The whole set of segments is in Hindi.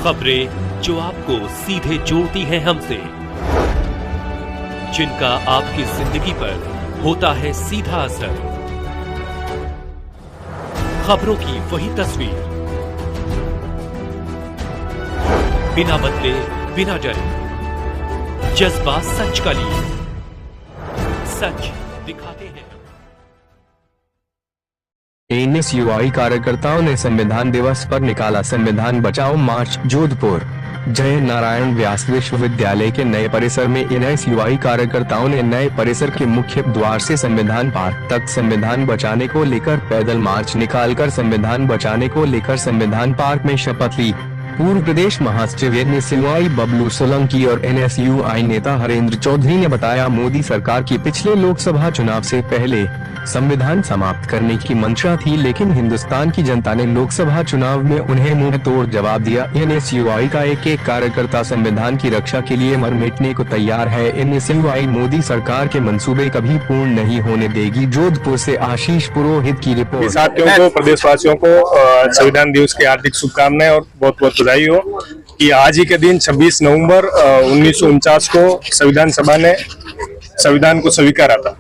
खबरें जो आपको सीधे जोड़ती हैं हमसे, जिनका आपकी जिंदगी पर होता है सीधा असर। खबरों की वही तस्वीर, बिना बदले बिना डरे, जज्बा सच का लिए, सच दिखाते हैं। एनएसयूआई कार्यकर्ताओं ने संविधान दिवस पर निकाला संविधान बचाओ मार्च। जोधपुर जय नारायण व्यास विश्वविद्यालय के नए परिसर में एनएसयूआई कार्यकर्ताओं ने नए परिसर के मुख्य द्वार से संविधान पार्क तक संविधान बचाने को लेकर पैदल मार्च निकालकर संविधान बचाने को लेकर संविधान पार्क में शपथ ली। पूर्व प्रदेश महासचिव एनएसयूआई बबलू सोलंकी और एनएसयूआई नेता हरेंद्र चौधरी ने बताया, मोदी सरकार की पिछले लोकसभा चुनाव से पहले संविधान समाप्त करने की मंशा थी, लेकिन हिंदुस्तान की जनता ने लोकसभा चुनाव में उन्हें मुंह तोड़ जवाब दिया। एनएसयूआई का एक एक कार्यकर्ता संविधान की रक्षा के लिए मर मिटने को तैयार है। एनएसयूआई मोदी सरकार के मंसूबे कभी पूर्ण नहीं होने देगी। जोधपुर से आशीष पुरोहित की रिपोर्ट। साथियों को, प्रदेशवासियों को संविधान दिवस की हार्दिक शुभकामनाएं और बहुत बहुत बधाई हो कि आज ही के दिन 26 नवंबर 1949 को संविधान सभा ने संविधान को स्वीकारा था।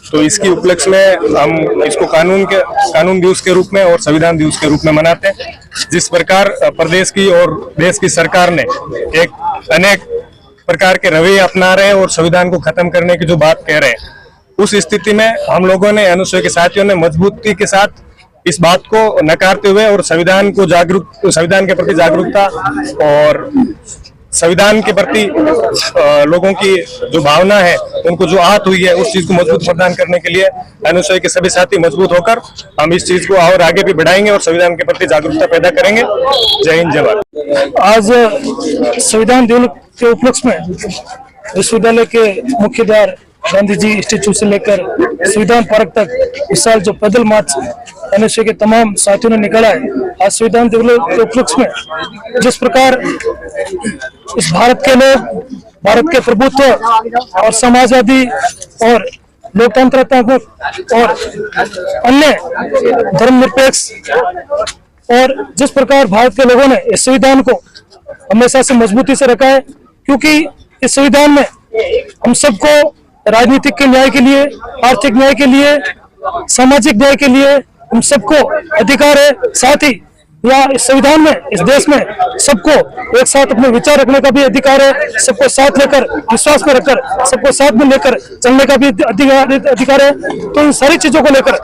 तो इसकी उपलक्ष्य में हम इसको कानून दिवस के रूप में और संविधान दिवस के रूप में मनाते हैं। जिस प्रकार प्रदेश की और देश की सरकार ने एक अनेक प्रकार के रवैये अपना रहे हैं और संविधान को खत्म करने की जो बात कह रहे हैं, उस स्थिति में हम लोगों ने, अनुसूचित के साथियों ने मजबूती के साथ इस बात को नकारते हुए और संविधान के प्रति जागरूकता और संविधान के प्रति लोगों की जो भावना है, उनको जो आहत हुई है, उस चीज को मजबूत प्रदान करने के लिए अनुसूचित के सभी साथी मजबूत होकर हम इस चीज को और आगे भी बढ़ाएंगे और संविधान के प्रति जागरूकता पैदा करेंगे। जय हिंद, जय भारत। आज संविधान दिवस के उपलक्ष्य में विश्वविद्यालय के मुख्य द्वार गांधी जी स्टेचू से लेकर संविधान पार्क तक इस साल जो पैदल मार्च एनएसयू के तमाम साथियों ने निकाला है, आज संविधान दिवस के उपलक्ष्य में जिस प्रकार इस भारत के लोग, भारत के प्रभुत्व और समाजवादी और लोकतंत्रात्मक और अन्य धर्मनिरपेक्ष और जिस प्रकार भारत के लोगों ने इस संविधान को हमेशा से मजबूती से रखा है, क्योंकि इस संविधान में हम सबको राजनीतिक के न्याय के लिए, आर्थिक न्याय के लिए, सामाजिक न्याय के लिए हम सबको अधिकार है। साथ ही यहाँ इस संविधान में, इस देश में सबको एक साथ अपने विचार रखने का भी अधिकार है, सबको साथ लेकर, विश्वास में रखकर, सबको साथ में लेकर चलने का भी अधिकार है। तो इन सारी चीजों को लेकर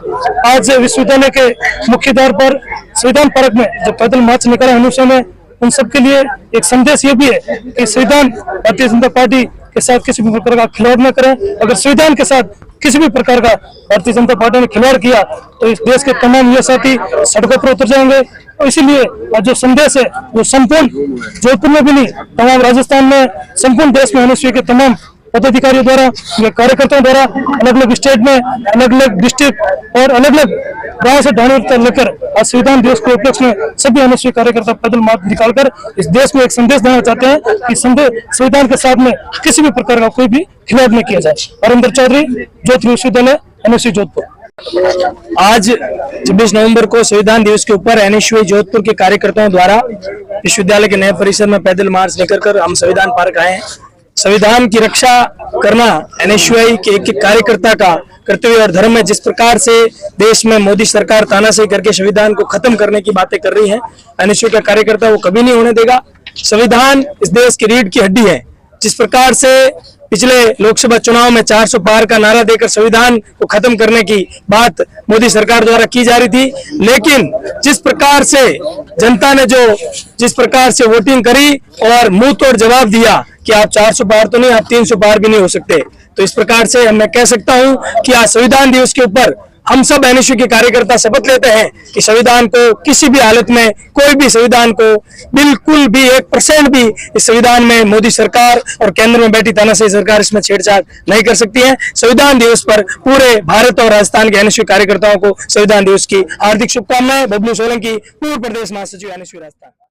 आज विश्वविद्यालय के मुख्य द्वार पर संविधान पार्क में जो पैदल मार्च निकाला अनुष्ठान में, उन सबके लिए एक संदेश ये भी है कि संविधान भारतीय जनता पार्टी के साथ किसी भी प्रकार का खिलवाड़ न करें। अगर संविधान के साथ किसी भी प्रकार का भारतीय जनता पार्टी ने खिलवाड़ किया तो इस देश के तमाम युवा साथी सड़कों पर उतर जाएंगे। तो इसीलिए आज जो संदेश है वो संपूर्ण जोधपुर में भी नहीं, तमाम राजस्थान में, संपूर्ण देश में एनएसयू के तमाम पदाधिकारियों द्वारा, कार्यकर्ताओं द्वारा अलग अलग स्टेट में, अलग अलग डिस्ट्रिक्ट और अलग अलग गांव से ढाणी तक लेकर आज संविधान दिवस के उपलक्ष्य में सभी एनएसयू कार्यकर्ता पैदल मार्च निकालकर इस देश में एक संदेश देना चाहते हैं कि संविधान के साथ में किसी भी प्रकार का कोई भी खिलाफ नहीं किया जाए। हरेंद्र चौधरी, जोधपुर विश्वविद्यालय, एनएसयू जोधपुर। आज 26 नवंबर को संविधान दिवस के ऊपर एनएसयू जोधपुर के कार्यकर्ताओं द्वारा विश्वविद्यालय के नए परिसर में पैदल मार्च निकलकर हम संविधान पार्क आए हैं। संविधान की रक्षा करना एनएसयूआई के एक कार्यकर्ता का कर्तव्य और धर्म है। जिस प्रकार से देश में मोदी सरकार तानाशाही करके संविधान को खत्म करने की बातें कर रही है, एनएसयू का कार्यकर्ता वो कभी नहीं होने देगा। संविधान इस देश की रीढ़ की हड्डी है। जिस प्रकार से पिछले लोकसभा चुनाव में 400 पार का नारा देकर संविधान को खत्म करने की बात मोदी सरकार द्वारा की जा रही थी, लेकिन जिस प्रकार से जनता ने जिस प्रकार से वोटिंग करी और मुंह तोड़ जवाब दिया कि आप 400 पार तो नहीं, आप 300 पार भी नहीं हो सकते, तो इस प्रकार से मैं कह सकता हूं कि आज संविधान दिवस के ऊपर हम सब एनएसयू के कार्यकर्ता शपथ लेते हैं कि संविधान को किसी भी हालत में, कोई भी संविधान को बिल्कुल भी 1% भी इस संविधान में मोदी सरकार और केंद्र में बैठी तानाशाही सरकार इसमें छेड़छाड़ नहीं कर सकती है। संविधान दिवस पर पूरे भारत और राजस्थान के एनएसयू कार्यकर्ताओं को संविधान दिवस की हार्दिक शुभकामनाएं। बबलू सोलंकी, पूर्व प्रदेश महासचिव, एनएसयू राजस्थान।